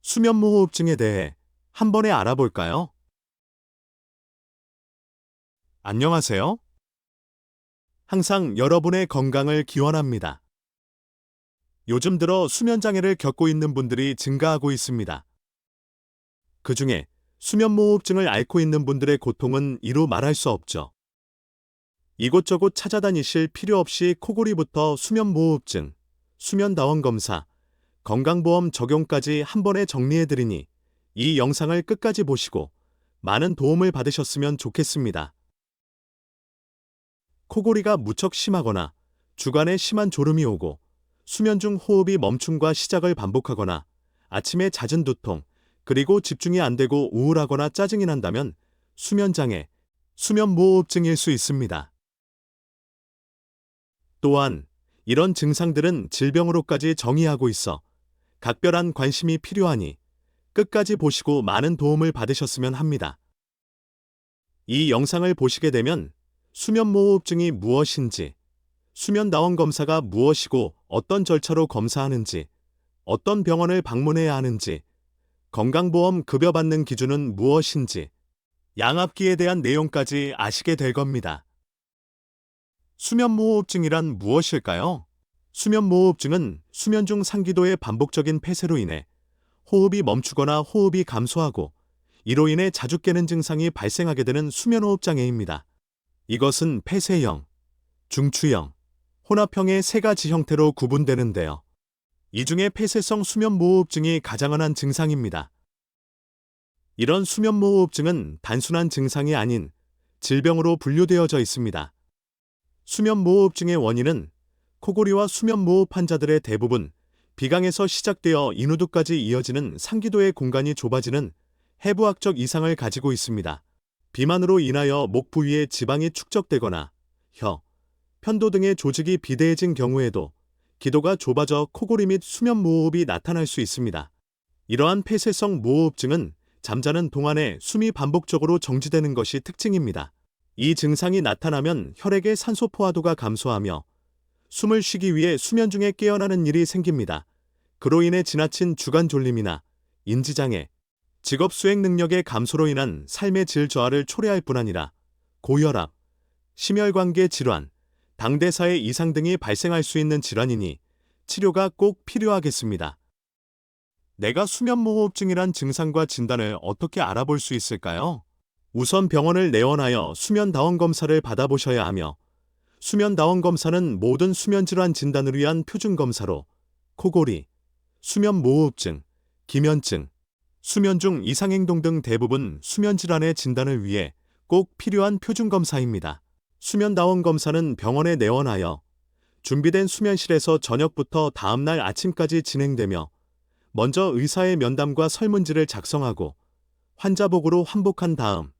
수면무호흡증에 대해 한 번에 알아볼까요? 안녕하세요. 항상 여러분의 건강을 기원합니다. 요즘 들어 수면장애를 겪고 있는 분들이 증가하고 있습니다. 그중에 수면무호흡증을 앓고 있는 분들의 고통은 이루 말할 수 없죠. 이곳저곳 찾아다니실 필요 없이 코골이부터 수면무호흡증, 수면다원 검사, 건강보험 적용까지 한 번에 정리해드리니 이 영상을 끝까지 보시고 많은 도움을 받으셨으면 좋겠습니다. 코골이가 무척 심하거나 주간에 심한 졸음이 오고 수면 중 호흡이 멈춤과 시작을 반복하거나 아침에 잦은 두통, 그리고 집중이 안 되고 우울하거나 짜증이 난다면 수면장애, 수면무호흡증일 수 있습니다. 또한 이런 증상들은 질병으로까지 정의하고 있어 각별한 관심이 필요하니 끝까지 보시고 많은 도움을 받으셨으면 합니다. 이 영상을 보시게 되면 수면무호흡증이 무엇인지, 수면다원 검사가 무엇이고 어떤 절차로 검사하는지, 어떤 병원을 방문해야 하는지, 건강보험 급여받는 기준은 무엇인지, 양압기에 대한 내용까지 아시게 될 겁니다. 수면무호흡증이란 무엇일까요? 수면무호흡증은 수면 중 상기도의 반복적인 폐쇄로 인해 호흡이 멈추거나 호흡이 감소하고 이로 인해 자주 깨는 증상이 발생하게 되는 수면호흡장애입니다. 이것은 폐쇄형, 중추형, 혼합형의 세 가지 형태로 구분되는데요. 이 중에 폐쇄성 수면무호흡증이 가장 흔한 증상입니다. 이런 수면무호흡증은 단순한 증상이 아닌 질병으로 분류되어져 있습니다. 수면무호흡증의 원인은 코골이와 수면무호흡 환자들의 대부분 비강에서 시작되어 인후두까지 이어지는 상기도의 공간이 좁아지는 해부학적 이상을 가지고 있습니다. 비만으로 인하여 목 부위에 지방이 축적되거나 혀, 편도 등의 조직이 비대해진 경우에도 기도가 좁아져 코골이 및 수면무호흡이 나타날 수 있습니다. 이러한 폐쇄성 무호흡증은 잠자는 동안에 숨이 반복적으로 정지되는 것이 특징입니다. 이 증상이 나타나면 혈액의 산소 포화도가 감소하며 숨을 쉬기 위해 수면 중에 깨어나는 일이 생깁니다. 그로 인해 지나친 주간 졸림이나 인지장애, 직업 수행 능력의 감소로 인한 삶의 질 저하를 초래할 뿐 아니라 고혈압, 심혈관계 질환, 당대사의 이상 등이 발생할 수 있는 질환이니 치료가 꼭 필요하겠습니다. 내가 수면무호흡증이란 증상과 진단을 어떻게 알아볼 수 있을까요? 우선 병원을 내원하여 수면다원 검사를 받아보셔야 하며 수면다원 검사는 모든 수면질환 진단을 위한 표준검사로 코골이, 수면무호흡증, 기면증, 수면 중 이상행동 등 대부분 수면질환의 진단을 위해 꼭 필요한 표준검사입니다. 수면다원 검사는 병원에 내원하여 준비된 수면실에서 저녁부터 다음날 아침까지 진행되며 먼저 의사의 면담과 설문지를 작성하고 환자복으로 환복한 다음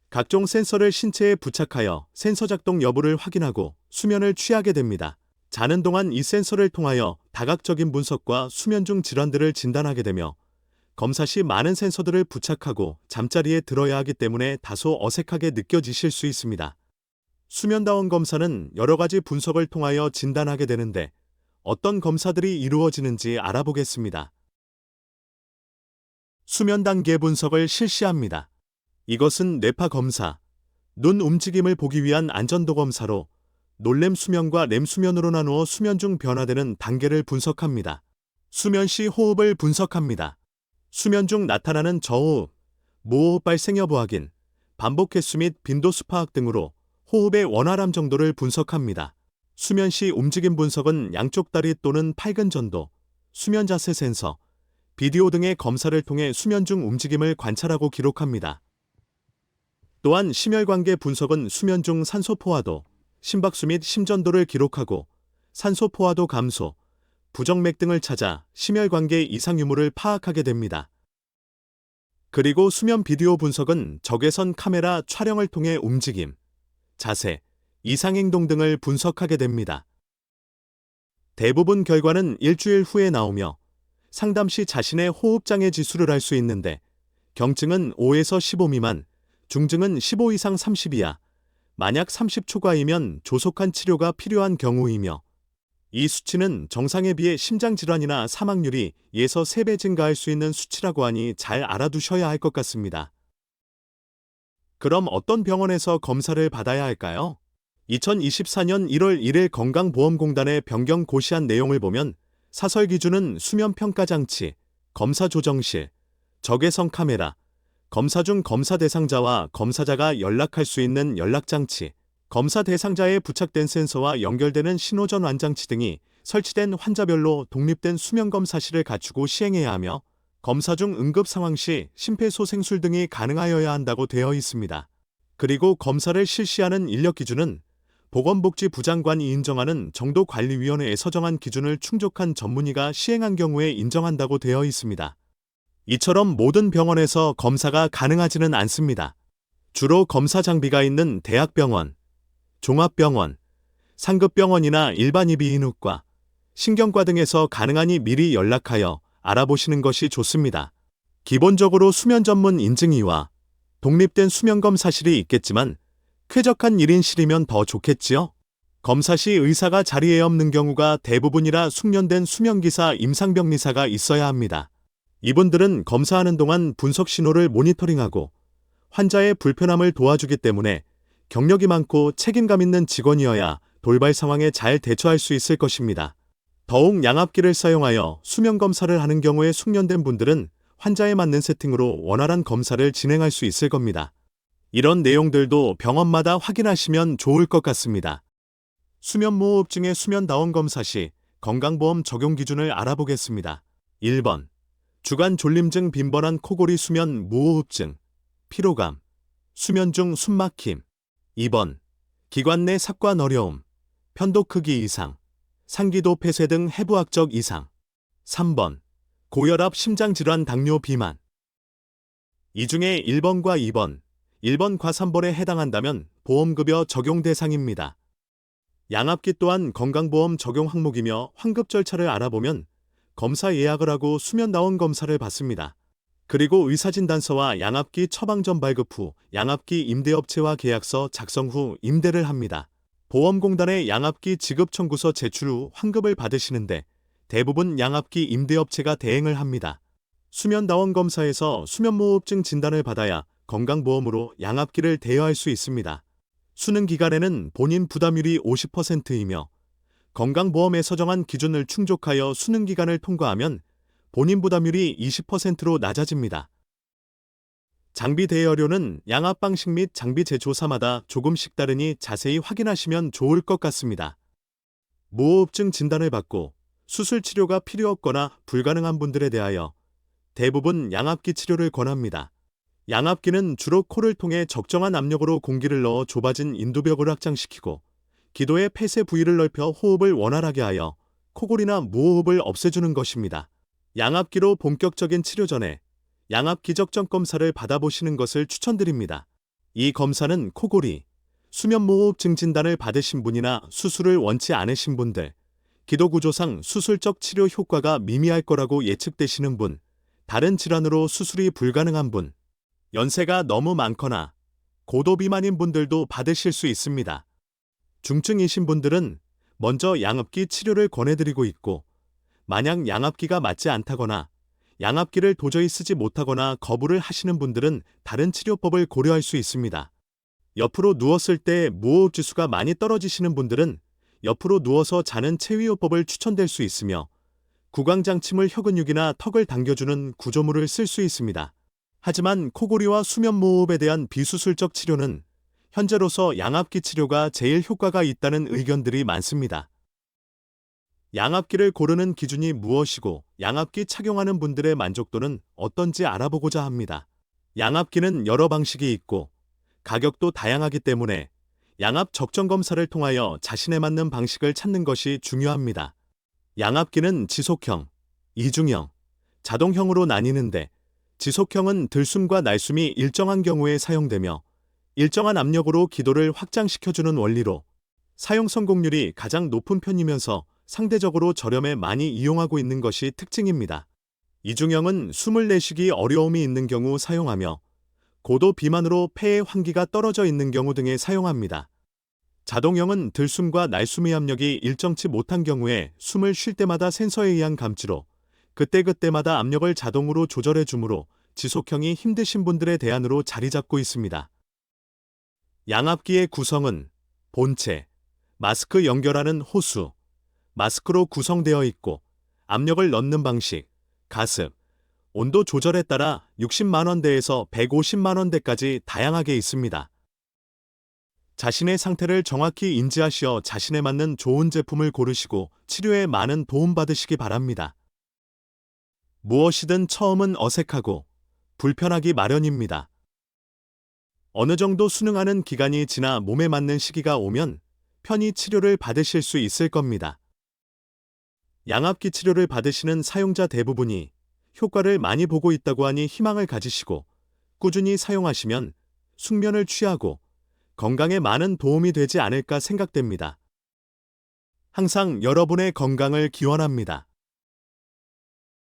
각종 센서를 신체에 부착하여 센서 작동 여부를 확인하고 수면을 취하게 됩니다. 자는 동안 이 센서를 통하여 다각적인 분석과 수면 중 질환들을 진단하게 되며 검사 시 많은 센서들을 부착하고 잠자리에 들어야 하기 때문에 다소 어색하게 느껴지실 수 있습니다. 수면다원 검사는 여러 가지 분석을 통하여 진단하게 되는데 어떤 검사들이 이루어지는지 알아보겠습니다. 수면 단계 분석을 실시합니다. 이것은 뇌파 검사, 눈 움직임을 보기 위한 안전도 검사로 놀렘 수면과 렘 수면으로 나누어 수면 중 변화되는 단계를 분석합니다. 수면 시 호흡을 분석합니다. 수면 중 나타나는 저호흡, 무호흡 발생 여부 확인, 반복 횟수 및 빈도수 파악 등으로 호흡의 원활함 정도를 분석합니다. 수면 시 움직임 분석은 양쪽 다리 또는 팔근 전도, 수면 자세 센서, 비디오 등의 검사를 통해 수면 중 움직임을 관찰하고 기록합니다. 또한 심혈관계 분석은 수면 중 산소 포화도, 심박수 및 심전도를 기록하고 산소 포화도 감소, 부정맥 등을 찾아 심혈관계 이상 유무를 파악하게 됩니다. 그리고 수면 비디오 분석은 적외선 카메라 촬영을 통해 움직임, 자세, 이상행동 등을 분석하게 됩니다. 대부분 결과는 일주일 후에 나오며 상담 시 자신의 호흡장애 지수를 알 수 있는데 경증은 5에서 15 미만, 중증은 15 이상 30 이하, 만약 30 초과이면 조속한 치료가 필요한 경우이며 이 수치는 정상에 비해 심장질환이나 사망률이 2에서 3배 증가할 수 있는 수치라고 하니 잘 알아두셔야 할 것 같습니다. 그럼 어떤 병원에서 검사를 받아야 할까요? 2024년 1월 1일 건강보험공단의 변경 고시한 내용을 보면 사설 기준은 수면평가장치, 검사조정실, 적외선 카메라, 검사 중 검사 대상자와 검사자가 연락할 수 있는 연락장치, 검사 대상자에 부착된 센서와 연결되는 신호전환 장치 등이 설치된 환자별로 독립된 수면검사실을 갖추고 시행해야 하며 검사 중 응급 상황 시 심폐소생술 등이 가능하여야 한다고 되어 있습니다. 그리고 검사를 실시하는 인력 기준은 보건복지부 장관이 인정하는 정도관리위원회에 서정한 기준을 충족한 전문의가 시행한 경우에 인정한다고 되어 있습니다. 이처럼 모든 병원에서 검사가 가능하지는 않습니다. 주로 검사 장비가 있는 대학병원, 종합병원, 상급병원이나 일반 이비인후과, 신경과 등에서 가능하니 미리 연락하여 알아보시는 것이 좋습니다. 기본적으로 수면 전문 인증이와 독립된 수면검사실이 있겠지만 쾌적한 1인실이면 더 좋겠지요? 검사 시 의사가 자리에 없는 경우가 대부분이라 숙련된 수면기사 임상병리사가 있어야 합니다. 이분들은 검사하는 동안 분석 신호를 모니터링하고 환자의 불편함을 도와주기 때문에 경력이 많고 책임감 있는 직원이어야 돌발 상황에 잘 대처할 수 있을 것입니다. 더욱 양압기를 사용하여 수면검사를 하는 경우에 숙련된 분들은 환자에 맞는 세팅으로 원활한 검사를 진행할 수 있을 겁니다. 이런 내용들도 병원마다 확인하시면 좋을 것 같습니다. 수면무호흡증의 수면다원 검사 시 건강보험 적용 기준을 알아보겠습니다. 1번. 주간 졸림증 빈번한 코골이 수면 무호흡증, 피로감, 수면 중 숨막힘. 2번. 기관 내 삭관 어려움, 편도 크기 이상, 상기도 폐쇄 등 해부학적 이상. 3번. 고혈압 심장질환 당뇨 비만. 이 중에 1번과 2번, 1번과 3번에 해당한다면 보험급여 적용 대상입니다. 양압기 또한 건강보험 적용 항목이며 환급 절차를 알아보면 검사 예약을 하고 수면다원 검사를 받습니다. 그리고 의사진단서와 양압기 처방전 발급 후 양압기 임대업체와 계약서 작성 후 임대를 합니다. 보험공단에 양압기 지급 청구서 제출 후 환급을 받으시는데 대부분 양압기 임대업체가 대행을 합니다. 수면다원 검사에서 수면무호흡증 진단을 받아야 건강보험으로 양압기를 대여할 수 있습니다. 수능 기간에는 본인 부담률이 50%이며 건강보험에 서정한 기준을 충족하여 수능 기간을 통과하면 본인 부담률이 20%로 낮아집니다. 장비 대여료는 양압 방식 및 장비 제조사마다 조금씩 다르니 자세히 확인하시면 좋을 것 같습니다. 무호흡증 진단을 받고 수술 치료가 필요 없거나 불가능한 분들에 대하여 대부분 양압기 치료를 권합니다. 양압기는 주로 코를 통해 적정한 압력으로 공기를 넣어 좁아진 인두벽을 확장시키고 기도의 폐쇄 부위를 넓혀 호흡을 원활하게 하여 코골이나 무호흡을 없애주는 것입니다. 양압기로 본격적인 치료 전에 양압 기적정 검사를 받아보시는 것을 추천드립니다. 이 검사는 코골이, 수면무호흡증 진단을 받으신 분이나 수술을 원치 않으신 분들, 기도구조상 수술적 치료 효과가 미미할 거라고 예측되시는 분, 다른 질환으로 수술이 불가능한 분, 연세가 너무 많거나 고도비만인 분들도 받으실 수 있습니다. 중증이신 분들은 먼저 양압기 치료를 권해드리고 있고 만약 양압기가 맞지 않다거나 양압기를 도저히 쓰지 못하거나 거부를 하시는 분들은 다른 치료법을 고려할 수 있습니다. 옆으로 누웠을 때 무호흡 지수가 많이 떨어지시는 분들은 옆으로 누워서 자는 체위호흡법을 추천될 수 있으며 구강장침을 혀근육이나 턱을 당겨주는 구조물을 쓸 수 있습니다. 하지만 코골이와 수면무호흡에 대한 비수술적 치료는 현재로서 양압기 치료가 제일 효과가 있다는 의견들이 많습니다. 양압기를 고르는 기준이 무엇이고 양압기 착용하는 분들의 만족도는 어떤지 알아보고자 합니다. 양압기는 여러 방식이 있고 가격도 다양하기 때문에 양압 적정 검사를 통하여 자신에 맞는 방식을 찾는 것이 중요합니다. 양압기는 지속형, 이중형, 자동형으로 나뉘는데 지속형은 들숨과 날숨이 일정한 경우에 사용되며 일정한 압력으로 기도를 확장시켜주는 원리로 사용 성공률이 가장 높은 편이면서 상대적으로 저렴해 많이 이용하고 있는 것이 특징입니다. 이중형은 숨을 내쉬기 어려움이 있는 경우 사용하며 고도 비만으로 폐의 환기가 떨어져 있는 경우 등에 사용합니다. 자동형은 들숨과 날숨의 압력이 일정치 못한 경우에 숨을 쉴 때마다 센서에 의한 감지로 그때그때마다 압력을 자동으로 조절해 주므로 지속형이 힘드신 분들의 대안으로 자리 잡고 있습니다. 양압기의 구성은 본체, 마스크 연결하는 호수, 마스크로 구성되어 있고 압력을 넣는 방식, 가습, 온도 조절에 따라 60만 원대에서 150만 원대까지 다양하게 있습니다. 자신의 상태를 정확히 인지하시어 자신에 맞는 좋은 제품을 고르시고 치료에 많은 도움받으시기 바랍니다. 무엇이든 처음은 어색하고 불편하기 마련입니다. 어느 정도 수능하는 기간이 지나 몸에 맞는 시기가 오면 편히 치료를 받으실 수 있을 겁니다. 양압기 치료를 받으시는 사용자 대부분이 효과를 많이 보고 있다고 하니 희망을 가지시고 꾸준히 사용하시면 숙면을 취하고 건강에 많은 도움이 되지 않을까 생각됩니다. 항상 여러분의 건강을 기원합니다.